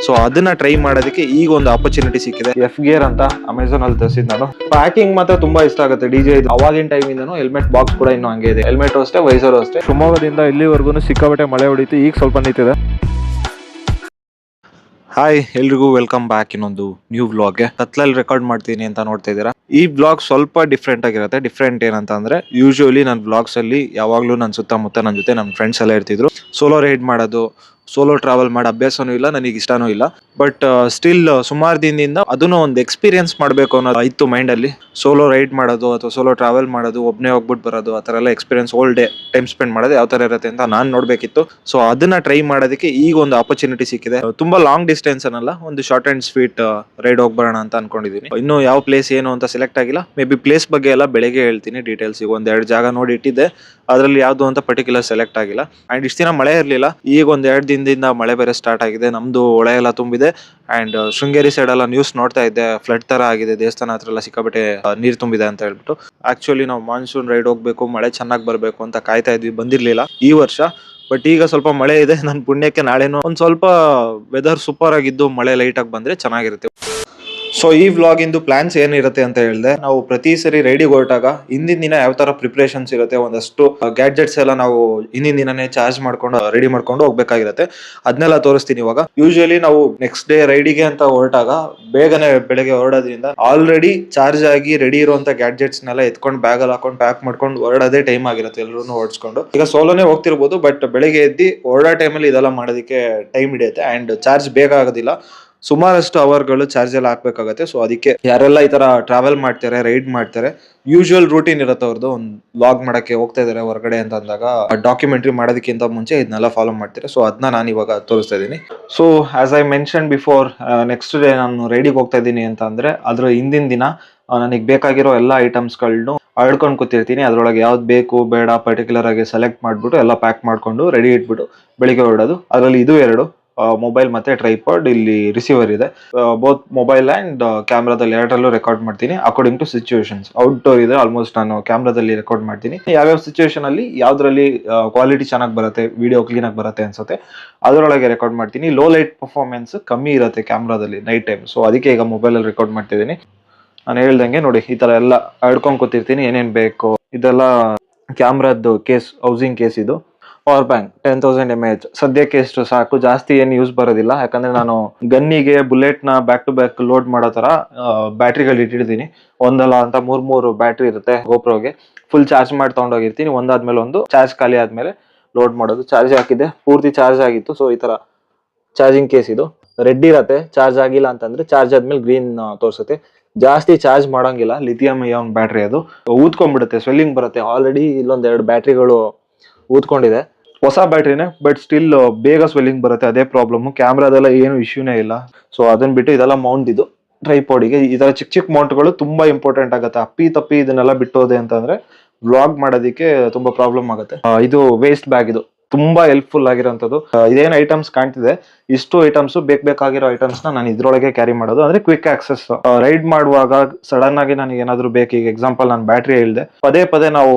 So ಅದನ್ನ try ಮಾಡೋದಕ್ಕೆ ಈಗ ಒಂದು ಆಪರ್ಚುನಿಟಿ ಸಿಕ್ಕಿದೆ. ಎಫ್ ಗೇರ್ ಅಂತ ಅಮೆಝಾನ್ ಅಲ್ಲಿ ತರಿಸಿದ್ ನಾನು. ಪ್ಯಾಕಿಂಗ್ ಮಾತ್ರ ತುಂಬಾ ಇಷ್ಟ ಆಗುತ್ತೆ. ಡಿಜೆ ಇದು ಅವಾಗಿನ ಟೈಮ್ ಇಂದನು ಹೆಲ್ಮೆಟ್ ಬಾಕ್ಸ್ ಕೂಡ ಇನ್ನೂ ಹಂಗೆ ಇದೆ. ಹೆಲ್ಮೆಟ್ ಅಷ್ಟೇ, ವೈಸರ್ ಅಷ್ಟೇ. ಶಿವಮೊಗ್ಗದಿಂದ ಇಲ್ಲಿವರೆಗೂ ಸಿಕ್ಕಾಪಟ್ಟೆ ಮಳೆ ಹೊಡಿತು, ಈಗ ಸ್ವಲ್ಪ ನಿಂತಿದೆ. ಹಾಯ್, ಎಲ್ರಿಗೂ ವೆಲ್ಕಮ್ ಬ್ಯಾಕ್ ಇನ್ನೊಂದು ನ್ಯೂ ವ್ಲಾಗ್ಗೆ. ಕತ್ಲಲ್ಲಿ ರೆಕಾರ್ಡ್ ಮಾಡ್ತೀನಿ ಅಂತ ನೋಡ್ತಾ ಇದ್ದೀರಾ. ಈ ವ್ಲಾಗ್ ಸ್ವಲ್ಪ ಡಿಫ್ರೆಂಟ್ ಆಗಿರುತ್ತೆ. ಡಿಫ್ರೆಂಟ್ ಏನಂತ ಅಂದ್ರೆ, ಯೂಶುವಲಿ ನನ್ನ ವ್ಲಾಗ್ಸ್ ಅಲ್ಲಿ ಯಾವಾಗ್ಲೂ ನನ್ನ ಸುತ್ತಮುತ್ತ ನನ್ನ ಜೊತೆ ನನ್ನ ಫ್ರೆಂಡ್ಸ್ ಎಲ್ಲ ಇರ್ತಿದ್ರು. ಸೋಲೋ ರೈಡ್ ಮಾಡೋದು, ಸೋಲೋ ಟ್ರಾವೆಲ್ ಮಾಡೋ ಅಭ್ಯಾಸನೂ ಇಲ್ಲ, ನನಗೆ ಇಷ್ಟನೂ ಇಲ್ಲ. ಬಟ್ ಸ್ಟಿಲ್ ಸುಮಾರು ದಿನದಿಂದ ಅದನ್ನು ಒಂದು ಎಕ್ಸ್ಪೀರಿಯನ್ಸ್ ಮಾಡಬೇಕು ಅನ್ನೋದು ಇತ್ತು ಮೈಂಡ್ ಅಲ್ಲಿ. ಸೋಲೋ ರೈಡ್ ಮಾಡೋದು ಅಥವಾ ಸೋಲೋ ಟ್ರಾವೆಲ್ ಮಾಡೋದು, ಒಬ್ಬನೇ ಹೋಗ್ಬಿಟ್ಟು ಬರೋದು, ಆ ಥರ ಎಲ್ಲ experience whole day time spend ಮಾಡೋದು ಯಾವ ಥರ ಇರುತ್ತೆ ಅಂತ ನಾನು ನೋಡಬೇಕಿತ್ತು. ಸೊ ಅದನ್ನ ಟ್ರೈ ಮಾಡೋದಕ್ಕೆ ಈಗ ಒಂದು ಆಪರ್ಚುನಿಟಿ ಸಿಕ್ಕಿದೆ. ತುಂಬಾ ಲಾಂಗ್ ಡಿಸ್ಟೆನ್ಸ್ ಅನ್ನಲ್ಲ, ಒಂದು ಶಾರ್ಟ್ ಅಂಡ್ ಸ್ವೀಟ್ ರೈಡ್ ಹೋಗ್ಬರೋಣ ಅಂತ ಅನ್ಕೊಂಡಿದ್ದೀನಿ. ಇನ್ನು ಯಾವ ಪ್ಲೇಸ್ ಏನು ಅಂತ ಸೆಲೆಕ್ಟ್ ಆಗಿಲ್ಲ. ಮೇ ಬಿ ಪ್ಲೇಸ್ ಬಗ್ಗೆ ಎಲ್ಲ ಬೆಳಗ್ಗೆ ಹೇಳ್ತೀನಿ ಡೀಟೇಲ್ಸ್. ಈಗ ಒಂದೆರಡು ಜಾಗ ನೋಡಿ ಇಟ್ಟಿದ್ದೆ, ಅದರಲ್ಲಿ ಯಾವ್ದು ಅಂತ ಪರ್ಟಿಕ್ಯುಲರ್ ಸೆಲೆಕ್ಟ್ ಆಗಿಲ್ಲ. ಅಂಡ್ ಇಷ್ಟು ದಿನ ಮಳೆ ಇರಲಿಲ್ಲ, ಈಗ ಒಂದೆರಡು ದಿನದಿಂದ ಮಳೆ ಬೇರೆ ಸ್ಟಾರ್ಟ್ ಆಗಿದೆ. ನಮ್ದು ಹೊಳೆ ಎಲ್ಲ ತುಂಬಿದೆ. ಅಂಡ್ ಶೃಂಗೇರಿ ಸೈಡ್ ಎಲ್ಲ ನ್ಯೂಸ್ ನೋಡ್ತಾ ಇದ್ದೆ, ಫ್ಲಡ್ ತರ ಆಗಿದೆ, ದೇವಸ್ಥಾನ ಹತ್ರ ಎಲ್ಲ ಸಿಕ್ಕಾಪಟ್ಟೆ ನೀರ್ ತುಂಬಿದೆ ಅಂತ ಹೇಳ್ಬಿಟ್ಟು. ಆಕ್ಚುಲಿ ನಾವು ಮಾನ್ಸೂನ್ ರೈಡ್ ಹೋಗ್ಬೇಕು, ಮಳೆ ಚೆನ್ನಾಗಿ ಬರ್ಬೇಕು ಅಂತ ಕಾಯ್ತಾ ಇದ್ವಿ, ಬಂದಿರ್ಲಿಲ್ಲ ಈ ವರ್ಷ. ಬಟ್ ಈಗ ಸ್ವಲ್ಪ ಮಳೆ ಇದೆ. ನನ್ನ ಪುಣ್ಯಕ್ಕೆ ನಾಳೆನೂ ಒಂದ್ ಸ್ವಲ್ಪ ವೆದರ್ ಸೂಪರ್ ಆಗಿದ್ದು ಮಳೆ ಲೈಟ್ ಆಗಿ ಬಂದ್ರೆ ಚೆನ್ನಾಗಿರುತ್ತೆ. ಸೊ ಈ ವ್ಲಾಗ್ ಇಂದು ಪ್ಲಾನ್ಸ್ ಏನಿರುತ್ತೆ ಅಂತ ಹೇಳಿದೆ. ನಾವು ಪ್ರತಿ ಸರಿ ರೈಡಿಗೆ ಹೊರಟಾಗ ಹಿಂದಿನ ದಿನ ಯಾವ ತರ ಪ್ರಿಪರೇಷನ್ಸ್ ಇರುತ್ತೆ, ಒಂದಷ್ಟು ಗ್ಯಾಡ್ಜೆಟ್ಸ್ ಎಲ್ಲ ನಾವು ಹಿಂದಿನ ದಿನನೇ ಚಾರ್ಜ್ ಮಾಡ್ಕೊಂಡು ರೆಡಿ ಮಾಡ್ಕೊಂಡು ಹೋಗ್ಬೇಕಾಗಿರುತ್ತೆ. ಅದನ್ನೆಲ್ಲ ತೋರಿಸ್ತೀನಿ ಇವಾಗ. ಯೂಶುವಲಿ ನಾವು ನೆಕ್ಸ್ಟ್ ಡೇ ರೈಡಿಗೆ ಅಂತ ಹೊರಟಾಗ ಬೇಗನೆ ಬೆಳಗ್ಗೆ ಹೊರಡೋದ್ರಿಂದ ಆಲ್ರೆಡಿ ಚಾರ್ಜ್ ಆಗಿ ರೆಡಿ ಇರುವಂತ ಗ್ಯಾಡ್ಜೆಟ್ಸ್ ನೆಲ್ಲ ಎತ್ಕೊಂಡು ಬ್ಯಾಗ್ ಅಲ್ಲಿ ಹಾಕೊಂಡು ಪ್ಯಾಕ್ ಮಾಡ್ಕೊಂಡು ಹೊರಡೋದೇ ಟೈಮ್ ಆಗಿರುತ್ತೆ ಎಲ್ಲರೂ ಓಡಿಸ್ಕೊಂಡು. ಈಗ ಸೋಲೋನೇ ಹೋಗ್ತಿರ್ಬೋದು, ಬಟ್ ಬೆಳಗ್ಗೆ ಎದ್ದು ಹೊರಡೋ ಟೈಮಲ್ಲಿ ಇದೆಲ್ಲ ಮಾಡೋದಕ್ಕೆ ಟೈಮ್ ಹಿಡಿಯುತ್ತೆ. ಅಂಡ್ ಚಾರ್ಜ್ ಬೇಗ ಆಗೋದಿಲ್ಲ, ಸುಮಾರಷ್ಟು ಅವರ್ಗಳು ಚಾರ್ಜ್ ಎಲ್ಲ ಹಾಕ್ಬೇಕಾಗತ್ತೆ. ಸೊ ಅದಕ್ಕೆ ಯಾರೆಲ್ಲ ಈ ತರ ಟ್ರಾವೆಲ್ ಮಾಡ್ತಾರೆ, ರೈಡ್ ಮಾಡ್ತಾರೆ, ಯೂಶುವಲ್ ರೂಟೀನ್ ಇರುತ್ತೆ ಅವ್ರದ್ದು. ಒಂದು ವ್ಲಾಗ್ ಮಾಡಕ್ಕೆ ಹೋಗ್ತಾ ಇದಾರೆ ಹೊರಗಡೆ ಅಂತ ಅಂದಾಗ ಡಾಕ್ಯುಮೆಂಟ್ರಿ ಮಾಡೋದಕ್ಕಿಂತ ಮುಂಚೆ ಇದನ್ನೆಲ್ಲ ಫಾಲೋ ಮಾಡ್ತಾರೆ. ಸೊ ಅದನ್ನ ನಾನು ಇವಾಗ ತೋರಿಸ್ತಾ ಇದ್ದೀನಿ. So as I mention before, next day ನಾನು ರೈಡಿಗೆ ಹೋಗ್ತಾ ಇದ್ದೀನಿ ಅಂತ ಅಂದ್ರೆ ಅದ್ರ ಹಿಂದಿನ ದಿನ ನನಗೆ ಬೇಕಾಗಿರೋ ಎಲ್ಲ ಐಟಮ್ಸ್ಗಳನ್ನು ಅಳ್ಕೊಂಡು ಕೂತಿರ್ತೀನಿ. ಅದ್ರೊಳಗೆ ಯಾವ್ದು ಬೇಕು ಬೇಡ ಪರ್ಟಿಕ್ಯುಲರ್ ಆಗಿ ಸೆಲೆಕ್ಟ್ ಮಾಡ್ಬಿಟ್ಟು ಎಲ್ಲ ಪ್ಯಾಕ್ ಮಾಡ್ಕೊಂಡು ರೆಡಿ ಇಟ್ಬಿಟ್ಟು ಬೆಳಿಗ್ಗೆ ಹೊರಡೋದು. ಅದರಲ್ಲಿ ಇದು ಎರಡು, ಮೊಬೈಲ್ ಮತ್ತೆ ಟ್ರೈಪಾಡ್, ಇಲ್ಲಿ ರಿಸೀವರ್ ಇದೆ. ಬೋತ್ ಮೊಬೈಲ್ ಅಂಡ್ ಕ್ಯಾಮ್ರಾದಲ್ಲಿ ಎರಡರಲ್ಲೂ ರೆಕಾರ್ಡ್ ಮಾಡ್ತೀನಿ ಅಕಾರ್ಡಿಂಗ್ ಟು ಸಿಚುವೇಶನ್ಸ್. ಔಟ್ಡೋರ್ ಇದೆ, ಆಲ್ಮೋಸ್ಟ್ ನಾನು ಕ್ಯಾಮ್ರಾದಲ್ಲಿ ರೆಕಾರ್ಡ್ ಮಾಡ್ತೀನಿ. ಯಾವ್ಯಾವ ಸಿಚುವೇಶನ್ ಅಲ್ಲಿ ಯಾವ್ದ್ರಲ್ಲಿ ಕ್ವಾಲಿಟಿ ಚೆನ್ನಾಗಿ ಬರುತ್ತೆ, ವಿಡಿಯೋ ಕ್ಲೀನ್ ಆಗಿ ಬರುತ್ತೆ ಅನ್ಸುತ್ತೆ ಅದರೊಳಗೆ ರೆಕಾರ್ಡ್ ಮಾಡ್ತೀನಿ. ಲೋ ಲೈಟ್ ಪರ್ಫಾರ್ಮೆನ್ಸ್ ಕಮ್ಮಿ ಇರುತ್ತೆ ಕ್ಯಾಮ್ರಾದಲ್ಲಿ ನೈಟ್ ಟೈಮ್. ಸೊ ಅದಕ್ಕೆ ಈಗ ಮೊಬೈಲಲ್ಲಿ ರೆಕಾರ್ಡ್ ಮಾಡ್ತಿದ್ದೀನಿ. ನಾನು ಹೇಳ್ದಂಗೆ ನೋಡಿ, ಈ ತರ ಎಲ್ಲ ಹಿಡ್ಕೊಂಡ್ ಕೂತಿರ್ತೀನಿ. ಏನೇನ್ ಬೇಕು ಇದೆಲ್ಲ ಕ್ಯಾಮ್ರಾದ್ದು ಕೇಸ್, ಹೌಸಿಂಗ್ ಕೇಸ್, ಇದು ಪವರ್ ಬ್ಯಾಂಕ್ 10,000 mAh ಸದ್ಯಕ್ಕೆ ಎಷ್ಟು ಸಾಕು, ಜಾಸ್ತಿ ಏನು ಯೂಸ್ ಬರೋದಿಲ್ಲ. ಯಾಕಂದ್ರೆ ನಾನು ಗನ್ನಿಗೆ ಬುಲೆಟ್ ನ ಬ್ಯಾಕ್ ಟು ಬ್ಯಾಕ್ ಲೋಡ್ ಮಾಡೋ ತರ ಬ್ಯಾಟ್ರಿಗಳು ಇಟ್ಟಿರ್ತೀನಿ. ಒಂದಲ್ಲ ಅಂತ ಮೂರ್ ಬ್ಯಾಟ್ರಿ ಇರುತ್ತೆ. ಗೋಪ್ರೋಗೆ ಫುಲ್ ಚಾರ್ಜ್ ಮಾಡಿ ತಗೊಂಡೋಗಿರ್ತೀನಿ. ಒಂದಾದ್ಮೇಲೆ ಒಂದು ಚಾರ್ಜ್ ಖಾಲಿ ಆದ್ಮೇಲೆ ಲೋಡ್ ಮಾಡೋದು. ಚಾರ್ಜ್ ಹಾಕಿದ್ದೆ, ಪೂರ್ತಿ ಚಾರ್ಜ್ ಆಗಿತ್ತು. ಸೊ ಈ ತರ ಚಾರ್ಜಿಂಗ್ ಕೇಸ್ ಇದು ರೆಡ್ ಇರತ್ತೆ. ಚಾರ್ಜ್ ಆಗಿಲ್ಲ ಅಂತಂದ್ರೆ ಚಾರ್ಜ್ ಆದ್ಮೇಲೆ ಗ್ರೀನ್ ತೋರಿಸುತ್ತೆ. ಜಾಸ್ತಿ ಚಾರ್ಜ್ ಮಾಡಂಗಿಲ್ಲ, ಲಿಥಿಯಂ ಅಯಾನ್ ಬ್ಯಾಟ್ರಿ, ಅದು ಊದ್ಕೊಂಡ್ಬಿಡುತ್ತೆ, ಸ್ವೆಲ್ಲಿಂಗ್ ಬರುತ್ತೆ. ಆಲ್ರೆಡಿ ಇಲ್ಲೊಂದೆರಡು ಬ್ಯಾಟ್ರಿಗಳು ಊದ್ಕೊಂಡಿದೆ, ಹೊಸ ಬ್ಯಾಟ್ರಿನೇ, ಬಟ್ ಸ್ಟಿಲ್ ಬೇಗ ಸ್ವೆಲ್ಲಿಂಗ್ ಬರುತ್ತೆ. ಅದೇ ಪ್ರಾಬ್ಲಮ್. ಕ್ಯಾಮ್ರಾದೆಲ್ಲ ಏನು ಇಶ್ಯೂನೇ ಇಲ್ಲ. ಸೊ ಅದನ್ನ ಬಿಟ್ಟು ಇದೆಲ್ಲ ಮೌಂಟ್, ಇದು ಟ್ರೈಪಾಡಿಗೆ. ಈ ತರ ಚಿಕ್ಕ ಚಿಕ್ಕ ಮೌಂಟ್ಗಳು ತುಂಬಾ ಇಂಪಾರ್ಟೆಂಟ್ ಆಗುತ್ತೆ. ಅಪ್ಪಿ ತಪ್ಪಿ ಇದನ್ನೆಲ್ಲ ಬಿಟ್ಟೋದೆ ಅಂತಂದ್ರೆ ವ್ಲಾಗ್ ಮಾಡೋದಕ್ಕೆ ತುಂಬಾ ಪ್ರಾಬ್ಲಮ್ ಆಗುತ್ತೆ. ಇದು ವೇಸ್ಟ್ ಬ್ಯಾಗ್, ಇದು ತುಂಬಾ ಹೆಲ್ಪ್ಫುಲ್ ಆಗಿರೋಂಥದ್ದು. ಇದೇನು ಐಟಮ್ಸ್ ಕಾಣ್ತಿದೆ, ಇಷ್ಟು ಐಟಮ್ಸ್ ಬೇಕಾಗಿರೋ ಐಟಮ್ಸ್ ನಾನು ಇದ್ರೊಳಗೆ ಕ್ಯಾರಿ ಮಾಡೋದು. ಅಂದ್ರೆ ಕ್ವಿಕ್ ಆಕ್ಸೆಸ್. ರೈಡ್ ಮಾಡುವಾಗ ಸಡನ್ ಆಗಿ ನನಗೆ ಏನಾದ್ರು ಬೇಕು, ಈಗ ಎಕ್ಸಾಂಪಲ್ ನಾನು ಬ್ಯಾಟ್ರಿ ಹೇಳ್ದೆ, ಪದೇ ನಾವು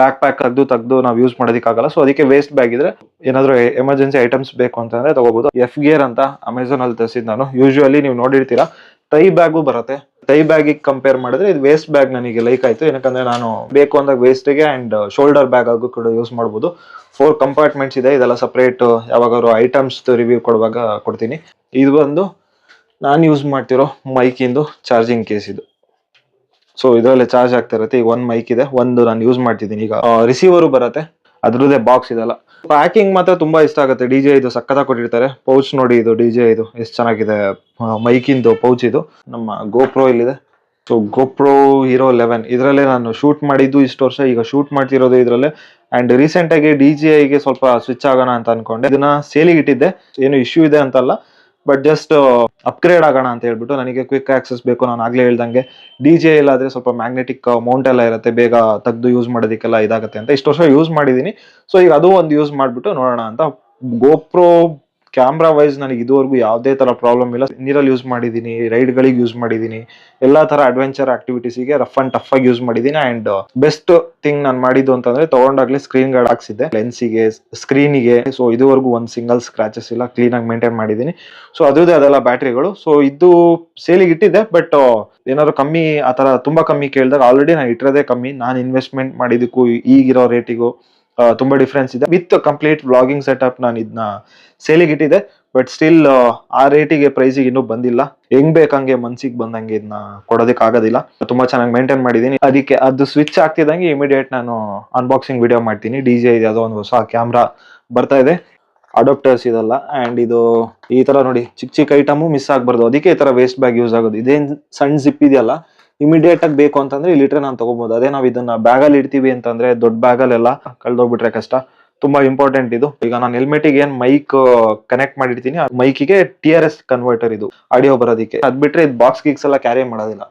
ಬ್ಯಾಕ್ ಪ್ಯಾಕ್ ತೆಗ್ದು ನಾವು ಯೂಸ್ ಮಾಡೋದಕ್ಕಾಗಲ್ಲ. ಸೊ ಅದಕ್ಕೆ ವೇಸ್ಟ್ ಬ್ಯಾಗ್ ಇದ್ರೆ ಏನಾದ್ರು ಎಮರ್ಜೆನ್ಸಿ ಐಟಮ್ಸ್ ಬೇಕು ಅಂತಂದ್ರೆ ತಗೋಬಹುದು. ಎಫ್ ಗೇರ್ ಅಂತ ಅಮೆಝಾನ್ ಅಲ್ಲಿ ತರಿಸಿದ್ ನಾನು. ಯೂಶುವಲಿ ನೀವು ನೋಡಿರ್ತೀರಾ, ಟೈ ಬ್ಯಾಗು ಬರುತ್ತೆ. ಟೈ ಬ್ಯಾಗ್ ಕಂಪೇರ್ ಮಾಡಿದ್ರೆ ಇದು ವೇಸ್ಟ್ ಬ್ಯಾಗ್ ನನಗೆ ಲೈಕ್ ಆಯ್ತು. ಏನಕ್ಕಂದ್ರೆ ನಾನು ಬೇಕು ಅಂದಾಗ ವೇಸ್ಟ್ಗೆ ಅಂಡ್ ಶೋಲ್ಡರ್ ಬ್ಯಾಗ್ ಆಗು ಕೂಡ ಯೂಸ್ ಮಾಡಬಹುದು. 4 ಕಂಪಾರ್ಟ್ಮೆಂಟ್ಸ್ ಇದೆ. ಇದೆಲ್ಲ ಸಪರೇಟ್ ಯಾವಾಗಾದ್ರು ಐಟಮ್ಸ್ ರಿವ್ಯೂ ಕೊಡುವಾಗ ಕೊಡ್ತೀನಿ. ಇದು ಒಂದು ನಾನು ಯೂಸ್ ಮಾಡ್ತಿರೋ ಮೈಕಿಂದು ಚಾರ್ಜಿಂಗ್ ಕೇಸ್ ಇದು. ಸೊ ಇದರಲ್ಲೇ ಚಾರ್ಜ್ ಆಗ್ತಾ ಇರುತ್ತೆ. ಈಗ ಒಂದು ಮೈಕ್ ಇದೆ, ಒಂದು ನಾನು ಯೂಸ್ ಮಾಡ್ತಿದ್ದೀನಿ. ಈಗ ರಿಸೀವರು ಬರುತ್ತೆ, ಅದ್ರದ್ದೇ ಬಾಕ್ಸ್ ಇದೆಲ್ಲ. ಪ್ಯಾಕಿಂಗ್ ಮಾತ್ರ ತುಂಬಾ ಇಷ್ಟ ಆಗುತ್ತೆ. ಡಿಜೆ ಇದು ಸಕ್ಕತ್ತಾಗಿ ಕೊಟ್ಟಿರ್ತಾರೆ. ಪೌಚ್ ನೋಡಿ, ಇದು ಡಿಜೆ ಇದು ಎಷ್ಟು ಚೆನ್ನಾಗಿದೆ. ಮೈಕಿಂದು ಪೌಚ್ ಇದು. ನಮ್ಮ ಗೋಪ್ರೋ ಇಲ್ಲಿದೆ. ಸೊ ಗೋಪ್ರೋ ಹೀರೋ 11 ಇದರಲ್ಲೇ ನಾನು ಶೂಟ್ ಮಾಡಿದ್ದು ಇಷ್ಟು ವರ್ಷ. ಈಗ ಶೂಟ್ ಮಾಡ್ತಿರೋದು ಇದರಲ್ಲೇ. ಅಂಡ್ ರೀಸೆಂಟ್ ಆಗಿ DJIಗೆ ಸ್ವಲ್ಪ ಸ್ವಿಚ್ ಆಗೋಣ ಅಂತ ಅನ್ಕೊಂಡೆ. ಇದನ್ನ ಸೇಲಿಗೆ ಇಟ್ಟಿದ್ದೆ, ಏನು ಇಶ್ಯೂ ಇದೆ ಅಂತಲ್ಲ, ಬಟ್ ಜಸ್ಟ್ ಅಪ್ಗ್ರೇಡ್ ಆಗೋಣ ಅಂತ ಹೇಳ್ಬಿಟ್ಟು. ನನಗೆ ಕ್ವಿಕ್ ಆಕ್ಸೆಸ್ ಬೇಕು. ನಾನು ಆಗ್ಲೇ ಹೇಳ್ದಂಗೆ DJI ಇಲ್ಲಾದ್ರೆ ಸ್ವಲ್ಪ ಮ್ಯಾಗ್ನೆಟಿಕ್ ಮೌಂಟ್ ಎಲ್ಲ ಇರುತ್ತೆ, ಬೇಗ ತೆಗೆದು ಯೂಸ್ ಮಾಡೋದಕ್ಕೆಲ್ಲ ಇದಾಗುತ್ತೆ ಅಂತ ಇಷ್ಟು ವರ್ಷ ಯೂಸ್ ಮಾಡಿದೀನಿ. ಸೊ ಈಗ ಅದು ಒಂದು ಯೂಸ್ ಮಾಡ್ಬಿಟ್ಟು ನೋಡೋಣ ಅಂತ. ಗೋಪ್ರೋ ಕ್ಯಾಮ್ರಾ ವೈಸ್ ನನಗೆ ಇದುವರೆಗೂ ಯಾವುದೇ ತರ ಪ್ರಾಬ್ಲಮ್ ಇಲ್ಲ. ನೀರಲ್ಲಿ ಯೂಸ್ ಮಾಡಿದೀನಿ, ರೈಡ್ ಗಳಿಗೆ ಯೂಸ್ ಮಾಡಿದೀನಿ, ಎಲ್ಲಾ ತರ ಅಡ್ವೆಂಚರ್ ಆಕ್ಟಿವಿಟೀಸ್ಗೆ ರಫ್ ಅಂಡ್ ಟಫ್ ಆಗಿ ಯೂಸ್ ಮಾಡಿದೀನಿ. ಅಂಡ್ ಬೆಸ್ಟ್ ಥಿಂಗ್ ನಾನು ಮಾಡಿದ್ದು ಅಂತಂದ್ರೆ ತಗೊಂಡಾಗ್ಲೇ ಸ್ಕ್ರೀನ್ ಗಾರ್ಡ್ ಹಾಕ್ಸಿದ್ದೆ ಲೆನ್ಸಿಗೆ, ಸ್ಕ್ರೀನಿಗೆ. ಸೊ ಇದುವರೆಗೂ ಒಂದು ಸಿಂಗಲ್ ಸ್ಕ್ರಾಚಸ್ ಇಲ್ಲ, ಕ್ಲೀನ್ ಆಗಿ ಮೇಂಟೈನ್ ಮಾಡಿದೀನಿ. ಸೊ ಅದೇ ಅದೆಲ್ಲ ಬ್ಯಾಟ್ರಿಗಳು. ಸೊ ಇದು ಸೇಲಿಗೆ ಇಟ್ಟಿದ್ದೆ, ಬಟ್ ಏನಾದ್ರು ಕಮ್ಮಿ ಆತರ ತುಂಬಾ ಕಮ್ಮಿ ಕೇಳಿದಾಗ ಆಲ್ರೆಡಿ ನಾನು ಇಟ್ಟಿರೋದೇ ಕಮ್ಮಿ. ನಾನು ಇನ್ವೆಸ್ಟ್ಮೆಂಟ್ ಮಾಡಿದಕ್ಕೂ ಈಗಿರೋ ರೇಟಿಗೂ ತುಂಬಾ ಡಿಫ್ರೆನ್ಸ್ ಇದೆ. ವಿತ್ ಕಂಪ್ಲೀಟ್ ವ್ಲಾಗಿಂಗ್ ಸೆಟಪ್ ನಾನು ಇದನ್ನ ಸೇಲಿಗೆ ಇಟ್ಟಿದೆ, ಬಟ್ ಸ್ಟಿಲ್ ಆ ರೇಟಿಗೆ ಪ್ರೈಸಿಗೆ ಇನ್ನೂ ಬಂದಿಲ್ಲ. ಹೆಂಗ್ ಬೇಕಂಗೆ ಮನ್ಸಿಗೆ ಬಂದಂಗೆ ಇದನ್ನ ಕೊಡೋದಕ್ಕೆ ಆಗೋದಿಲ್ಲ. ತುಂಬಾ ಚೆನ್ನಾಗಿ ಮೇಂಟೈನ್ ಮಾಡಿದೀನಿ. ಅದಕ್ಕೆ ಅದು ಸ್ವಿಚ್ ಆಗ್ತಿದಂಗೆ ಇಮಿಡಿಯೇಟ್ ನಾನು ಅನ್ಬಾಕ್ಸಿಂಗ್ ವಿಡಿಯೋ ಮಾಡ್ತೀನಿ. DJI ಯಾವುದೋ ಒಂದು ಹೊಸ ಕ್ಯಾಮ್ರಾ ಬರ್ತಾ ಇದೆ, ಅಡಾಪ್ಟರ್ಸ್ ಇದಲ್ಲ. ಅಂಡ್ ಇದು ಈ ತರ ನೋಡಿ, ಚಿಕ್ಕ ಚಿಕ್ಕ ಐಟಮು ಮಿಸ್ ಆಗ್ಬಾರ್ದು, ಅದಕ್ಕೆ ಈ ತರ ವೇಸ್ಟ್ ಬ್ಯಾಗ್ ಯೂಸ್ ಆಗೋದು. ಇದೇನ್ ಸಣ್ಣ ಜಿಪ್ ಇದೆಯಲ್ಲ, ಇಮಿಡಿಯೇಟ್ ಆಗಿ ಬೇಕು ಅಂತಂದ್ರೆ ಇಲ್ಲಿಟ್ರೆ ನಾನು ತಗೋಬಹುದು. ಅದೇ ನಾವು ಇದನ್ನ ಬ್ಯಾಗಲ್ಲಿ ಇಡ್ತೀವಿ ಅಂತಂದ್ರೆ ದೊಡ್ಡ ಬ್ಯಾಗಲ್ಲೆಲ್ಲ ಕಳ್ದೋಗ್ಬಿಟ್ರೆ ಕಷ್ಟ. ತುಂಬಾ ಇಂಪಾರ್ಟೆಂಟ್ ಇದು. ಈಗ ನಾನು ಹೆಲ್ಮೆಟಿಗೆ ಏನ್ ಮೈಕ್ ಕನೆಕ್ಟ್ ಮಾಡಿರ್ತೀನಿ, ಆ ಮೈಕಿಗೆ TRS ಕನ್ವರ್ಟರ್ ಇದು ಆಡಿಯೋ ಬರೋದಕ್ಕೆ. ಅದ್ ಬಿಟ್ರೆ ಇದು ಬಾಕ್ಸ್ ಗೀಕ್ಸ್ ಎಲ್ಲ ಕ್ಯಾರಿ ಮಾಡೋದಿಲ್ಲ.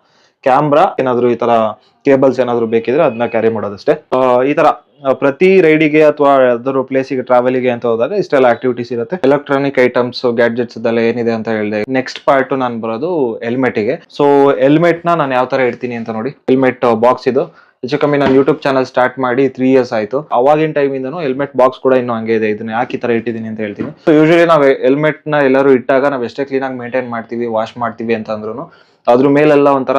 ಕ್ಯಾಮ್ರಾ ಏನಾದ್ರು ಈ ತರ ಕೇಬಲ್ಸ್ ಏನಾದ್ರು ಬೇಕಿದ್ರೆ ಅದನ್ನ ಕ್ಯಾರಿ ಮಾಡೋದಷ್ಟೇ. ಈ ತರ ಪ್ರತಿ ರೈಡಿಗೆ ಅಥವಾ ಯಾವ್ದಾದ್ರು ಪ್ಲೇಸಿಗೆ ಟ್ರಾವೆಲಿಗೆ ಅಂತ ಹೋದಾಗ ಇಷ್ಟೆಲ್ಲ ಆಕ್ಟಿವಿಟೀಸ್ ಇರುತ್ತೆ. ಎಲೆಕ್ಟ್ರಾನಿಕ್ ಐಟಮ್ಸ್, ಗ್ಯಾಡ್ಜೆಟ್ಸ್ ಇದೆಲ್ಲ ಏನಿದೆ ಅಂತ ಹೇಳಿದೆ. ನೆಕ್ಸ್ಟ್ ಪಾರ್ಟ್ ನಾನು ಬರೋದು ಹೆಲ್ಮೆಟಿಗೆ. ಸೊ ಹೆಲ್ಮೆಟ್ ನಾನು ಯಾವ ತರ ಇಡ್ತೀನಿ ಅಂತ ನೋಡಿ. ಹೆಲ್ಮೆಟ್ ಬಾಕ್ಸ್ ಇದು ಹೆಚ್ಚು ಕಮ್ಮಿ ನಾನು ಯೂಟ್ಯೂಬ್ ಚಾನಲ್ ಸ್ಟಾರ್ಟ್ ಮಾಡಿ 3 years ಆಯ್ತು. ಅವಾಗಿನ ಟೈಮ್ ಇಂದನು ಹೆಲ್ಮೆಟ್ ಬಾಕ್ಸ್ ಕೂಡ ಇನ್ನೂ ಹಂಗೆ ಇದೆ. ಇದನ್ನ ಯಾಕೆ ಈ ತರ ಇಟ್ಟಿದ್ದೀನಿ ಅಂತ ಹೇಳ್ತೀನಿ. ಸೊ ಯೂಶಲಿ ನಾವು ಹೆಲ್ಮೆಟ್ ನ ಎಲ್ಲರೂ ಇಟ್ಟಾಗ ನಾವು ಎಷ್ಟೇ ಕ್ಲೀನ್ ಆಗಿ ಮೇಂಟೈನ್ ಮಾಡ್ತೀವಿ, ವಾಶ್ ಮಾಡ್ತೀವಿ ಅಂತ ಅಂದ್ರೂ ಅದ್ರ ಮೇಲೆಲ್ಲ ಒಂಥರ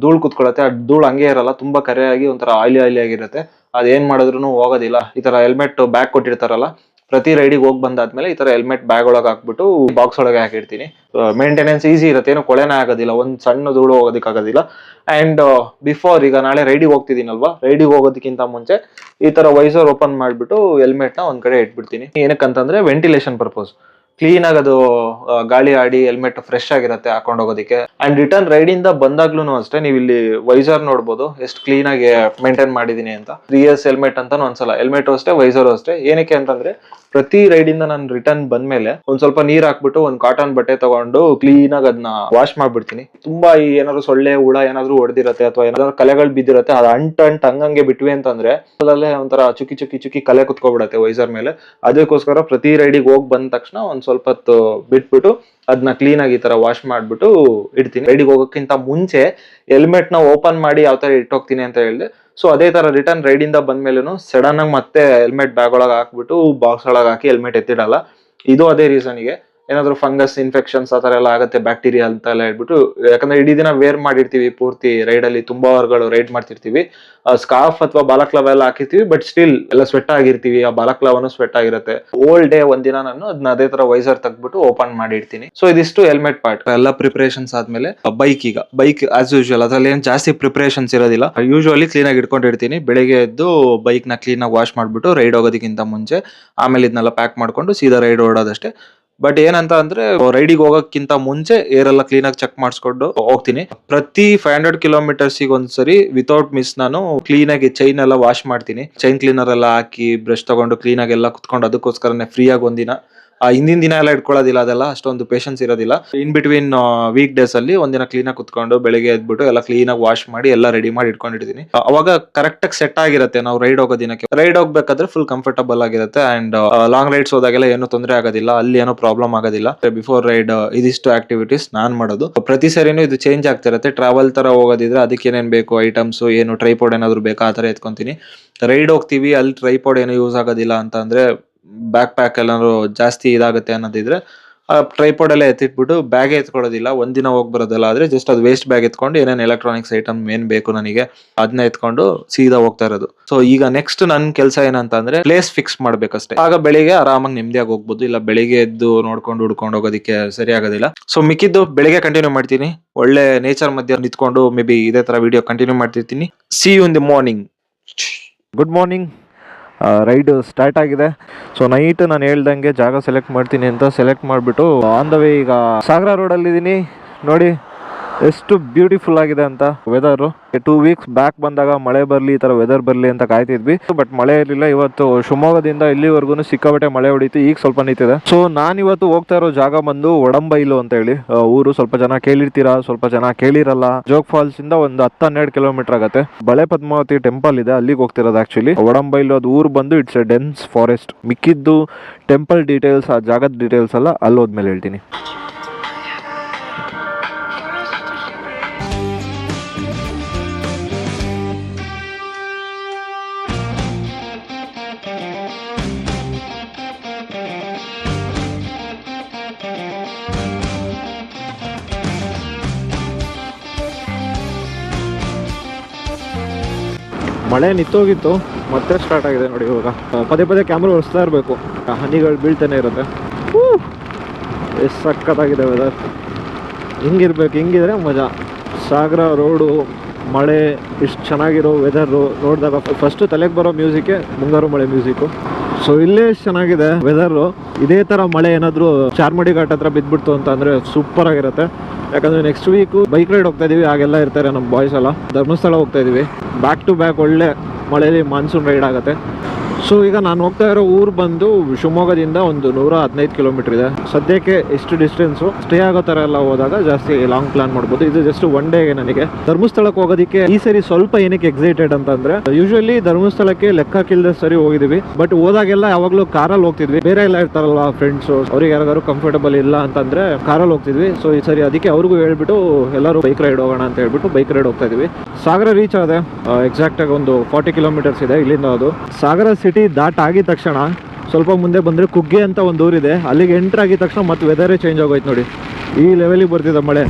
ಧೂಳು ಕುತ್ಕೊಳತ್ತೆ. ಆ ಧೂಳು ಹಂಗೆ ಇರಲ್ಲ, ತುಂಬಾ ಕರೆಯಾಗಿ ಒಂಥರ ಆಯಿಲಿ ಆಗಿರುತ್ತೆ. ಅದೇನ್ ಮಾಡಿದ್ರು ಹೋಗೋದಿಲ್ಲ. ಈ ತರ ಹೆಲ್ಮೆಟ್ ಬ್ಯಾಗ್ ಕೊಟ್ಟಿರ್ತಾರಲ್ಲ, ಪ್ರತಿ ರೈಡಿಗೆ ಹೋಗಿ ಬಂದಾದ್ಮೇಲೆ ಈ ತರ ಹೆಲ್ಮೆಟ್ ಬ್ಯಾಗ್ ಒಳಗೆ ಹಾಕ್ಬಿಟ್ಟು ಬಾಕ್ಸ್ ಒಳಗೆ ಹಾಕಿರ್ತೀನಿ. ಮೇಂಟೆನೆನ್ಸ್ ಈಸಿ ಇರುತ್ತೆ, ಏನು ಕೊಳೆನೇ ಆಗೋದಿಲ್ಲ, ಒಂದ್ ಸಣ್ಣ ಧೂಳು ಹೋಗೋದಕ್ಕಾಗೋದಿಲ್ಲ. ಅಂಡ್ ಬಿಫೋರ್, ಈಗ ನಾಳೆ ರೈಡಿಗೆ ಹೋಗ್ತಿದ್ದೀನಲ್ವಾ, ರೈಡಿಗೆ ಹೋಗೋದಕ್ಕಿಂತ ಮುಂಚೆ ಈ ತರ ವೈಸರ್ ಓಪನ್ ಮಾಡ್ಬಿಟ್ಟು ಹೆಲ್ಮೆಟ್ ನ ಒಂದ್ ಕಡೆ ಇಟ್ಬಿಡ್ತೀನಿ. ಏನಕ್ಕಂತಂದ್ರೆ ವೆಂಟಿಲೇಷನ್ ಪರ್ಪಸ್. ಕ್ಲೀನ್ ಆಗಿ ಅದು ಗಾಳಿ ಆಡಿ ಹೆಲ್ಮೆಟ್ ಫ್ರೆಶ್ ಆಗಿರುತ್ತೆ ಹಾಕೊಂಡ್ ಹೋಗೋದಕ್ಕೆ. ಅಂಡ್ ರಿಟರ್ನ್ ರೈಡ್ ಇಂದ ಬಂದಾಗ್ಲೂ ಅಷ್ಟೇ, ನೀವು ಇಲ್ಲಿ ವೈಸರ್ ನೋಡ್ಬೋದು ಎಷ್ಟು ಕ್ಲೀನ್ ಆಗಿ ಮೇಂಟೈನ್ ಮಾಡಿದೀನಿ ಅಂತ. 3 years ಹೆಲ್ಮೆಟ್ ಅಂತ ಒಂದ್ಸಲ, ಹೆಲ್ಮೆಟ್ ಅಷ್ಟೇ, ವೈಸರ್ ಅಷ್ಟೇ. ಏನಕ್ಕೆ ಅಂತಂದ್ರೆ ಪ್ರತಿ ರೈಡ್ ಇಂದ ನಾನು ರಿಟರ್ನ್ ಬಂದ್ಮೇಲೆ ಒಂದ್ ಸ್ವಲ್ಪ ನೀರ್ ಹಾಕ್ಬಿಟ್ಟು ಒಂದ್ ಕಾಟನ್ ಬಟ್ಟೆ ತಗೊಂಡು ಕ್ಲೀನ್ ಆಗಿ ಅದನ್ನ ವಾಶ್ ಮಾಡ್ಬಿಡ್ತೀನಿ. ತುಂಬಾ ಈ ಏನಾದ್ರು ಸೊಳ್ಳೆ ಹುಳ ಏನಾದ್ರು ಹೊಡೆದಿರತ್ತೆ ಅಥವಾ ಏನಾದ್ರು ಕಲೆಗಳು ಬಿದ್ದಿರತ್ತೆ, ಅದು ಅಂಟ್ ಹಂಗಂಗೆ ಬಿಟ್ವಿ ಅಂತಂದ್ರೆ ಅಲ್ಲೇ ಒಂಥರ ಚುಕ್ಕಿ ಕಲೆ ಕುತ್ಕೊಬಿಡತ್ತೆ ವೈಸರ್ ಮೇಲೆ. ಅದಕ್ಕೋಸ್ಕರ ಪ್ರತಿ ರೈಡಿಗೆ ಹೋಗಿ ಬಂದ ತಕ್ಷಣ ಒಂದ್ ಸ್ವಲ್ಪ ಹೊತ್ತು ಬಿಟ್ಬಿಟ್ಟು ಅದನ್ನ ಕ್ಲೀನ್ ಆಗಿ ಈ ತರ ವಾಶ್ ಮಾಡ್ಬಿಟ್ಟು ಇಡ್ತೀನಿ. ರೈಡಿಗೆ ಹೋಗೋಕ್ಕಿಂತ ಮುಂಚೆ ಹೆಲ್ಮೆಟ್ ನ ಓಪನ್ ಮಾಡಿ ಯಾವ ತರ ಇಟ್ಟೋಗ್ತೀನಿ ಅಂತ ಹೇಳಿದೆ. ಸೊ ಅದೇ ತರ ರಿಟರ್ನ್ ರೈಡ್ ಇಂದ ಬಂದ್ಮೇಲೆ ಸಡನ್ ಆಗಿ ಮತ್ತೆ ಹೆಲ್ಮೆಟ್ ಬ್ಯಾಗ್ ಒಳಗೆ ಹಾಕ್ಬಿಟ್ಟು ಬಾಕ್ಸ್ ಒಳಗೆ ಹಾಕಿ ಹೆಲ್ಮೆಟ್ ಎತ್ತಿಡಲ್ಲ. ಇದು ಅದೇ ರೀಸನ್ಗೆ. ಏನಾದ್ರು ಫಂಗಸ್ ಇನ್ಫೆಕ್ಷನ್ಸ್ ಆ ತರ ಎಲ್ಲ ಆಗುತ್ತೆ, ಬ್ಯಾಕ್ಟೀರಿಯಾ ಅಂತ ಎಲ್ಲ ಹೇಳ್ಬಿಟ್ಟು. ಯಾಕಂದ್ರೆ ಇಡೀ ದಿನ ವೇರ್ ಮಾಡಿರ್ತೀವಿ, ಪೂರ್ತಿ ರೈಡ್ ಅಲ್ಲಿ ತುಂಬಾ ಅವರ್ಗಳು ರೈಡ್ ಮಾಡ್ತಿರ್ತೀವಿ. ಸ್ಕಾರ್ಫ್ ಅಥವಾ ಬಾಲಕ್ಲಾವ್ ಎಲ್ಲ ಹಾಕಿರ್ತೀವಿ, ಬಟ್ ಸ್ಟಿಲ್ ಎಲ್ಲ ಸ್ವೆಟ್ ಆಗಿರ್ತೀವಿ. ಆ ಬಾಲಕ್ಲಾವನು ಸ್ವೆಟ್ ಆಗಿರುತ್ತೆ. ಓಲ್ಡ್ ಡೇ ಒಂದಿನ ನಾನು ಅದನ್ನ ಅದೇ ತರ ವೈಸರ್ ತೆಗ್ಬಿಟ್ಟು ಓಪನ್ ಮಾಡಿ ಇಡ್ತೀನಿ. ಸೊ ಇದಿಷ್ಟು ಹೆಲ್ಮೆಟ್ ಪಾರ್ಟ್. ಎಲ್ಲ ಪ್ರಿಪರೇಷನ್ಸ್ ಆದ್ಮೇಲೆ ಬೈಕ್ ಆಸ್ ಯೂಶುವಲ್ ಅದ್ರಲ್ಲಿ ಏನ್ ಜಾಸ್ತಿ ಪ್ರಿಪರೇಷನ್ಸ್ ಇರೋದಿಲ್ಲ. ಯೂಶುವಲಿ ಕ್ಲೀನ್ ಆಗಿ ಇಟ್ಕೊಂಡಿರ್ತೀನಿ. ಬೆಳಿಗ್ಗೆ ಎದ್ದು ಬೈಕ್ ನ ಕ್ಲೀನ್ ಆಗಿ ವಾಶ್ ಮಾಡ್ಬಿಟ್ಟು ರೈಡ್ ಹೋಗೋದಕ್ಕಿಂತ ಮುಂಚೆ ಆಮೇಲೆ ಇದನ್ನೆಲ್ಲ ಪ್ಯಾಕ್ ಮಾಡ್ಕೊಂಡು ಸೀದಾ ರೈಡ್ ಓಡೋದಷ್ಟೇ. ಬಟ್ ಏನಂತ ಅಂದ್ರೆ ರೈಡಿಗೆ ಹೋಗೋಕ್ಕಿಂತ ಮುಂಚೆ ಏರೆಲ್ಲ ಕ್ಲೀನ್ ಆಗಿ ಚೆಕ್ ಮಾಡಿಸ್ಕೊಂಡು ಹೋಗ್ತೀನಿ. ಪ್ರತಿ 500 kilometers ಒಂದ್ಸರಿ ವಿತೌಟ್ ಮಿಸ್ ನಾನು ಕ್ಲೀನ್ ಆಗಿ ಚೈನ್ ಎಲ್ಲ ವಾಶ್ ಮಾಡ್ತೀನಿ. ಚೈನ್ ಕ್ಲೀನರ್ ಎಲ್ಲ ಹಾಕಿ ಬ್ರಷ್ ತಗೊಂಡು ಕ್ಲೀನ್ ಆಗಿ ಎಲ್ಲ ಕುತ್ಕೊಂಡು ಅದಕ್ಕೋಸ್ಕರನೇ ಫ್ರೀ ಆಗಿ ಒಂದಿನ, ಹಿಂದಿನ ದಿನ ಎಲ್ಲ ಇಟ್ಕೊಳ್ಳೋದಿಲ್ಲ, ಅದೆಲ್ಲ ಅಷ್ಟೊಂದು ಪೇಷನ್ಸ್ ಇರೋದಿಲ್ಲ. ಇನ್ ಬಿಟ್ವೀನ್ ವೀಕ್ ಡೇಸ್ ಅಲ್ಲಿ ಒಂದಿನ ಕ್ಲೀನ್ ಆಗಿ ಕುತ್ಕೊಂಡು ಬೆಳಿಗ್ಗೆ ಎದ್ಬಿಟ್ಟು ಎಲ್ಲ ಕ್ಲೀನ್ ಆಗಿ ವಾಶ್ ಮಾಡಿ ಎಲ್ಲ ರೆಡಿ ಮಾಡಿ ಇಟ್ಕೊಂಡಿರ್ತೀನಿ. ಅವಾಗ ಕರೆಕ್ಟ್ ಆಗಿ ಸೆಟ್ ಆಗಿರುತ್ತೆ. ನಾವು ರೈಡ್ ಹೋಗೋ ದಿನಕ್ಕೆ ರೈಡ್ ಹೋಗ್ಬೇಕಾದ್ರೆ ಫುಲ್ ಕಂಫರ್ಟಬಲ್ ಆಗಿರುತ್ತೆ. ಅಂಡ್ ಲಾಂಗ್ ರೈಡ್ಸ್ ಹೋದಾಗೆಲ್ಲ ಏನು ತೊಂದರೆ ಆಗೋದಿಲ್ಲ, ಅಲ್ಲಿ ಏನೋ ಪ್ರಾಬ್ಲಮ್ ಆಗೋದಿಲ್ಲ. ಬಿಫೋರ್ ರೈಡ್ ಇದಿಷ್ಟು ಆಕ್ಟಿವಿಟೀಸ್ ನಾನ್ ಮಾಡೋದು. ಪ್ರತಿ ಸರಿನೂ ಇದು ಚೇಂಜ್ ಆಗ್ತಿರುತ್ತೆ. ಟ್ರಾವೆಲ್ ತರ ಹೋಗೋದಿದ್ರೆ ಅದಕ್ಕೆ ಏನೇನ್ ಬೇಕು ಐಟಮ್ಸ್, ಏನು ಟ್ರೈಪಾಡ್ ಏನಾದ್ರು ಬೇಕಾ ಆ ತರ ಎತ್ಕೊಂತೀನಿ. ರೈಡ್ ಹೋಗ್ತೀವಿ, ಅಲ್ಲಿ ಟ್ರೈಪಾಡ್ ಏನು ಯೂಸ್ ಆಗೋದಿಲ್ಲ ಅಂತ ಅಂದ್ರೆ ಬ್ಯಾಕ್ ಪ್ಯಾಕ್ ಎಲ್ಲಾದ್ರು ಜಾಸ್ತಿ ಇದಾಗುತ್ತೆ ಅನ್ನೋದಿದ್ರೆ ಟ್ರೈಪಾಡ್ ಎಲ್ಲ ಎತ್ತಿಟ್ಬಿಟ್ಟು ಬ್ಯಾಗ್ ಎತ್ಕೊಳ್ಳೋದಿಲ್ಲ. ಒಂದಿನ ಹೋಗಿ ಬರೋದಲ್ಲ ಆದ್ರೆ ಜಸ್ಟ್ ಅದು ವೇಸ್ಟ್ ಬ್ಯಾಗ್ ಎತ್ಕೊಂಡು ಏನೇನು ಎಲೆಕ್ಟ್ರಾನಿಕ್ಸ್ ಐಟಮ್ ಏನ್ ಬೇಕು ನನಗೆ ಅದನ್ನ ಎತ್ಕೊಂಡು ಸೀದಾ ಹೋಗ್ತಾ ಇರೋದು. ಸೊ ಈಗ ನೆಕ್ಸ್ಟ್ ನನ್ ಕೆಲಸ ಏನಂತ ಅಂದ್ರೆ ಪ್ಲೇಸ್ ಫಿಕ್ಸ್ ಮಾಡ್ಬೇಕಷ್ಟೇ. ಆಗ ಬೆಳಿಗ್ಗೆ ಆರಾಮಾಗಿ ನೆಮ್ಮದಿಯಾಗಿ ಹೋಗ್ಬೋದು. ಇಲ್ಲ ಬೆಳಿಗ್ಗೆ ಎದ್ದು ನೋಡ್ಕೊಂಡು ಹುಡ್ಕೊಂಡು ಹೋಗೋದಕ್ಕೆ ಸರಿ ಆಗೋದಿಲ್ಲ. ಸೊ ಮಿಕ್ಕಿದ್ದು ಬೆಳಿಗ್ಗೆ ಕಂಟಿನ್ಯೂ ಮಾಡ್ತೀನಿ. ಒಳ್ಳೆ ನೇಚರ್ ಮಧ್ಯೆ ನಿಂತ್ಕೊಂಡು ಮೇ ಬಿ ಇದೇ ತರ ವಿಡಿಯೋ ಕಂಟಿನ್ಯೂ ಮಾಡ್ತಿರ್ತೀನಿ. See you in the morning. Good morning. Ride start ಆಗಿದೆ. ಸೊ ನೈಟ್ ನಾನು ಹೇಳ್ದಂಗೆ ಜಾಗ ಸೆಲೆಕ್ಟ್ ಮಾಡ್ತೀನಿ ಅಂತ ಸೆಲೆಕ್ಟ್ ಮಾಡಿಬಿಟ್ಟು ಆನ್ ದ ವೇ ಈಗ ಸಾಗರ ರೋಡಲ್ಲಿದ್ದೀನಿ ನೋಡಿ. ಎಷ್ಟು ಬ್ಯೂಟಿಫುಲ್ ಆಗಿದೆ ಅಂತ ವೆದರ್. 2 ವೀಕ್ಸ್ ಬ್ಯಾಕ್ ಬಂದಾಗ ಮಳೆ ಬರ್ಲಿ, ಈ ತರ ವೆದರ್ ಬರ್ಲಿ ಅಂತ ಕಾಯ್ತಿದ್ವಿ. ಬಟ್ ಮಳೆ ಇರಲಿಲ್ಲ. ಇವತ್ತು ಶಿವಮೊಗ್ಗದಿಂದ ಇಲ್ಲಿವರೆಗೂ ಸಿಕ್ಕಾಪಟ್ಟೆ ಮಳೆ ಹೊಡಿತು. ಈಗ ಸ್ವಲ್ಪ ನಿಂತಿದೆ. ಸೊ ನಾನ್ ಇವತ್ತು ಹೋಗ್ತಾ ಇರೋ ಜಾಗ ಬಂದು ಒಡಂಬೈಲು ಅಂತ ಹೇಳಿ ಊರು. ಸ್ವಲ್ಪ ಜನ ಕೇಳಿರ್ತೀರಾ, ಸ್ವಲ್ಪ ಜನ ಕೇಳಿರಲ್ಲ. ಜೋಗ್ ಫಾಲ್ಸ್ ಇಂದ ಒಂದು 10-12 ಕಿಲೋಮೀಟರ್ ಆಗುತ್ತೆ. ಬಳೆ ಪದ್ಮಾವತಿ ಟೆಂಪಲ್ ಇದೆ, ಅಲ್ಲಿಗೆ ಹೋಗ್ತಿರೋದು ಆಕ್ಚುಲಿ. ಒಡಂಬೈಲು ಅದು ಊರು ಬಂದು ಇಟ್ಸ್ ಎ ಡೆನ್ಸ್ ಫಾರೆಸ್ಟ್. ಮಿಕ್ಕಿದ್ದು ಟೆಂಪಲ್ ಡೀಟೇಲ್ಸ್, ಆ ಜಾಗದ ಡೀಟೇಲ್ಸ್ ಎಲ್ಲ ಅಲ್ಲಿ ಹೋದ್ಮೇಲೆ ಹೇಳ್ತೀನಿ. ಮಳೆ ನಿಂತೋಗಿತ್ತು, ಮತ್ತೆ ಸ್ಟಾರ್ಟ್ ಆಗಿದೆ ನೋಡಿ ಇವಾಗ. ಪದೇ ಪದೇ ಕ್ಯಾಮ್ರಾ ಒರೆಸ್ತಾ ಇರಬೇಕು, ಹನಿಗಳು ಬೀಳ್ತಾನೆ ಇರುತ್ತೆ. ಎಷ್ಟು ಸಖತ್ತಾಗಿದೆ ವೆದರ್. ಹಿಂಗಿರ್ಬೇಕು, ಹಿಂಗಿದ್ರೆ ಮಜಾ. ಸಾಗರ ರೋಡು, ಮಳೆ, ಇಷ್ಟು ಚೆನ್ನಾಗಿರೋ ವೆದರು ನೋಡಿದಾಗ ಫಸ್ಟ್ ತಲೆಗೆ ಬರೋ ಮ್ಯೂಸಿಕ್ಕೆ ಮುಂಗಾರು ಮಳೆ ಮ್ಯೂಸಿಕ್ಕು. ಸೊ ಇಲ್ಲೇ ಎಷ್ಟು ಚೆನ್ನಾಗಿದೆ ವೆದರು. ಇದೇ ಥರ ಮಳೆ ಏನಾದರೂ ಚಾರ್ಮಡಿ ಘಾಟ್ ಹತ್ರ ಬಿದ್ದುಬಿಡ್ತು ಅಂತ ಅಂದರೆ ಸೂಪರ್ ಆಗಿರುತ್ತೆ. ಯಾಕಂದರೆ ನೆಕ್ಸ್ಟ್ ವೀಕು ಬೈಕ್ ರೈಡ್ ಹೋಗ್ತಾ ಇದೀವಿ, ಆಗೆಲ್ಲ ಇರ್ತಾರೆ ನಮ್ಮ ಬಾಯ್ಸ್ ಎಲ್ಲ. ಧರ್ಮಸ್ಥಳ ಹೋಗ್ತಾ ಇದೀವಿ, ಬ್ಯಾಕ್ ಟು ಬ್ಯಾಕ್ ಒಳ್ಳೆ ಮಳೆಯಲ್ಲಿ ಮಾನ್ಸೂನ್ ರೈಡ್ ಆಗುತ್ತೆ. ಸೊ ಈಗ ನಾನು ಹೋಗ್ತಾ ಇರೋ ಊರು ಬಂದು ಶಿವಮೊಗ್ಗದಿಂದ ಒಂದು 115 ಕಿಲೋಮೀಟರ್ ಇದೆ. ಸದ್ಯಕ್ಕೆ ಎಷ್ಟು ಡಿಸ್ಟೆನ್ಸು, ಸ್ಟೇ ಆಗೋ ಥರ ಎಲ್ಲ ಹೋದಾಗ ಜಾಸ್ತಿ ಲಾಂಗ್ ಪ್ಲಾನ್ ಮಾಡ್ಬೋದು. ಇದು ಜಸ್ಟ್ ಒನ್ ಡೇಗೆ ನನಗೆ ಧರ್ಮಸ್ಥಳಕ್ಕೆ ಹೋಗೋದಕ್ಕೆ ಈ ಸರಿ ಸ್ವಲ್ಪ ಏನಕ್ಕೆ ಎಕ್ಸೈಟೆಡ್ ಅಂತಂದ್ರೆ, ಯೂಶುವಲಿ ಧರ್ಮಸ್ಥಳಕ್ಕೆ ಲೆಕ್ಕಕ್ಕಿಲ್ಲದೆ ಸರಿ ಹೋಗಿದ್ದೀವಿ. ಬಟ್ ಹೋದಾಗೆಲ್ಲ ಯಾವಾಗಲೂ ಕಾರಲ್ಲಿ ಹೋಗ್ತಿದ್ವಿ. ಬೇರೆ ಎಲ್ಲ ಇರ್ತಾರಲ್ಲ ಫ್ರೆಂಡ್ಸು, ಅವ್ರಿಗೆ ಯಾರಿಗಾರು ಕಂಫರ್ಟಬಲ್ ಇಲ್ಲ ಅಂತಂದ್ರೆ ಕಾರಲ್ಲಿ ಹೋಗ್ತಿದ್ವಿ. ಸೊ ಈ ಸರಿ ಅದಕ್ಕೆ ಅವ್ರಿಗೂ ಹೇಳ್ಬಿಟ್ಟು ಎಲ್ಲರೂ ಬೈಕ್ ರೈಡ್ ಹೋಗೋಣ ಅಂತ ಹೇಳ್ಬಿಟ್ಟು ಬೈಕ್ ರೈಡ್ ಹೋಗ್ತಾ ಇದೀವಿ. ಸಾಗರ ರೀಚ್ ಆಗಿದೆ, ಎಕ್ಸಾಕ್ಟ್ ಆಗಿ ಒಂದು 40 ಕಿಲೋಮೀಟರ್ಸ್ ಇದೆ ಇಲ್ಲಿಂದ. ಅದು ಸಾಗರ ಸಿಟಿ ದಾಟ್ ಆಗಿದ ತಕ್ಷಣ ಸ್ವಲ್ಪ ಮುಂದೆ ಬಂದರೆ ಕುಗ್ಗೆ ಅಂತ ಒಂದು ಊರಿದೆ. ಅಲ್ಲಿಗೆ ಎಂಟ್ರ್ ಆಗಿದ ತಕ್ಷಣ ಮತ್ತೆ ವೆದರೇ ಚೇಂಜ್ ಆಗೋಯ್ತು ನೋಡಿ. ಈ ಲೆವೆಲಿಗೆ ಬರ್ತಿದೆ ಮಳೆ.